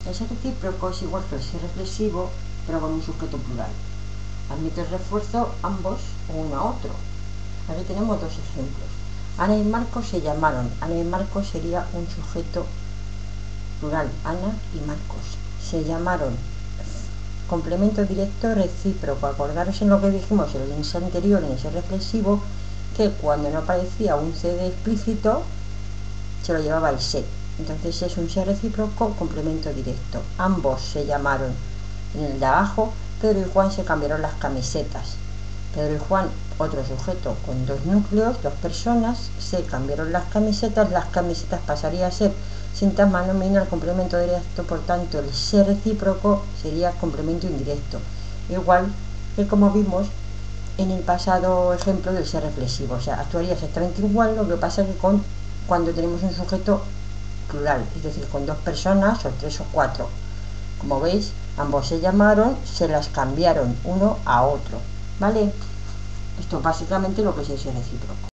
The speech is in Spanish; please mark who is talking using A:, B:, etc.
A: El ser recíproco es igual que el ser reflexivo, pero con un sujeto plural. Admite el refuerzo ambos o uno a otro. Aquí tenemos dos ejemplos. Ana y Marcos se llamaron. Ana y Marcos sería un sujeto plural. Ana y Marcos se llamaron. Complemento directo recíproco. Acordaros en lo que dijimos en el índice anterior, en ese reflexivo, que cuando no aparecía un CD explícito se lo llevaba el se. Entonces es un se recíproco, complemento directo. Ambos se llamaron. En el de abajo, Pedro y Juan se cambiaron las camisetas. Pedro y Juan, otro sujeto con dos núcleos, dos personas, se cambiaron las camisetas pasaría a ser sintagma nominal, complemento directo, por tanto el se recíproco sería complemento indirecto, igual que como vimos en el pasado ejemplo del ser reflexivo. O sea, actuaría exactamente igual, lo que pasa que cuando tenemos un sujeto plural, es decir, con dos personas o tres o cuatro. Como veis, ambos se llamaron, se las cambiaron uno a otro, ¿vale? Esto es básicamente lo que es el ser recíproco.